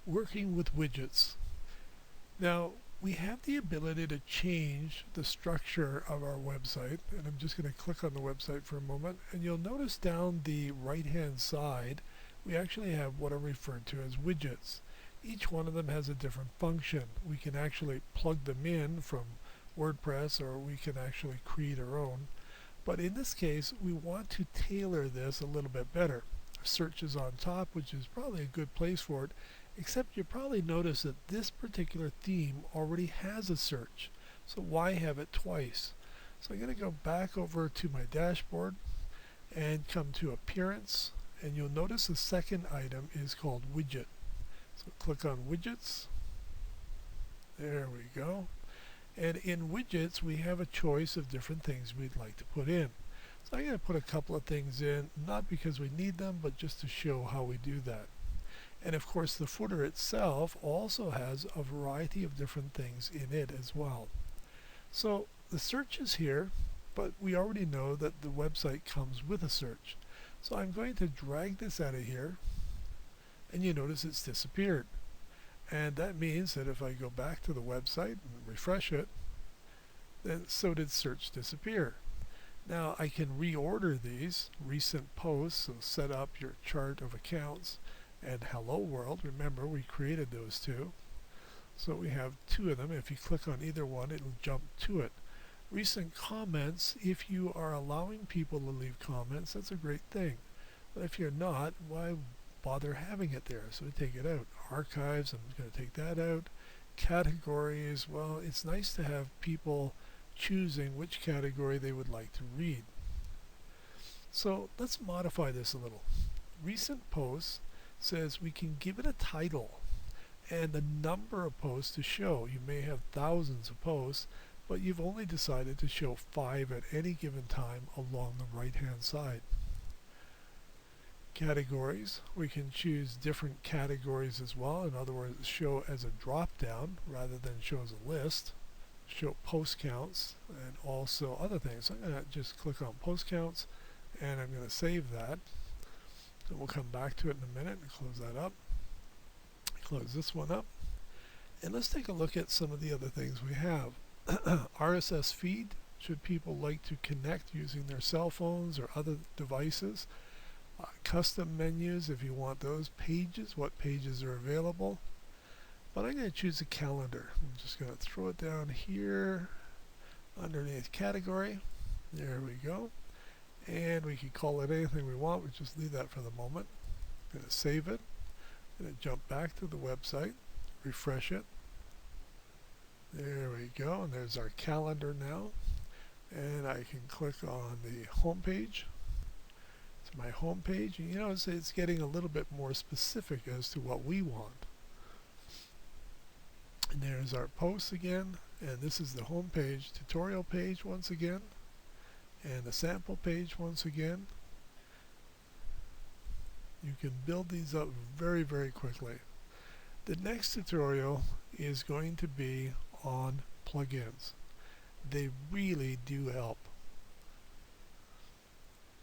Working with widgets. Now, we have the ability to change the structure of our website, and I'm just going to click on the website for a moment, and you'll notice down the right hand side we actually have what are referred to as widgets. Each one of them has a different function. We can actually plug them in from WordPress, or we can actually create our own. But in this case, we want to tailor this a little bit better. Search is on top, which is probably a good place for it, except you probably notice that this particular theme already has a search. So why have it twice? So I'm going to go back over to my dashboard and come to Appearance, and you'll notice the second item is called Widget. So click on Widgets. There we go. And in Widgets we have a choice of different things we'd like to put in. So I'm going to put a couple of things in, not because we need them, but just to show how we do that. And of course the footer itself also has a variety of different things in it as well. So the search is here, but we already know that the website comes with a search. So I'm going to drag this out of here, and you notice it's disappeared. And that means that if I go back to the website and refresh it, then so did search disappear. Now I can reorder these recent posts, so set up your chart of accounts and hello world. Remember, we created those two. So we have two of them. If you click on either one, it'll jump to it. Recent comments, if you are allowing people to leave comments, that's a great thing. But if you're not, why bother having it there? So we take it out. Archives, I'm going to take that out. Categories, well, it's nice to have people choosing which category they would like to read. So let's modify this a little. Recent posts says we can give it a title and the number of posts to show. You may have thousands of posts, but you've only decided to show 5 at any given time along the right hand side. Categories, we can choose different categories as well. In other words, show as a drop down rather than show as a list. Show post counts and also other things. So I'm going to just click on post counts and I'm going to save that. And we'll come back to it in a minute and close that up. Close this one up. And let's take a look at some of the other things we have. RSS feed, should people like to connect using their cell phones or other devices. Custom menus, if you want those. Pages, what pages are available. But I'm going to choose a calendar. I'm just going to throw it down here underneath category. There we go. And we can call it anything we want. We just leave that for the moment. I'm going to save it. I'm going to jump back to the website, refresh it. There we go. And there's our calendar now. And I can click on the home page. It's my home page. And you notice it's getting a little bit more specific as to what we want. And there's our posts again, and this is the home page, tutorial page once again, and the sample page once again. You can build these up very, very quickly. The next tutorial is going to be on plugins. They really do help.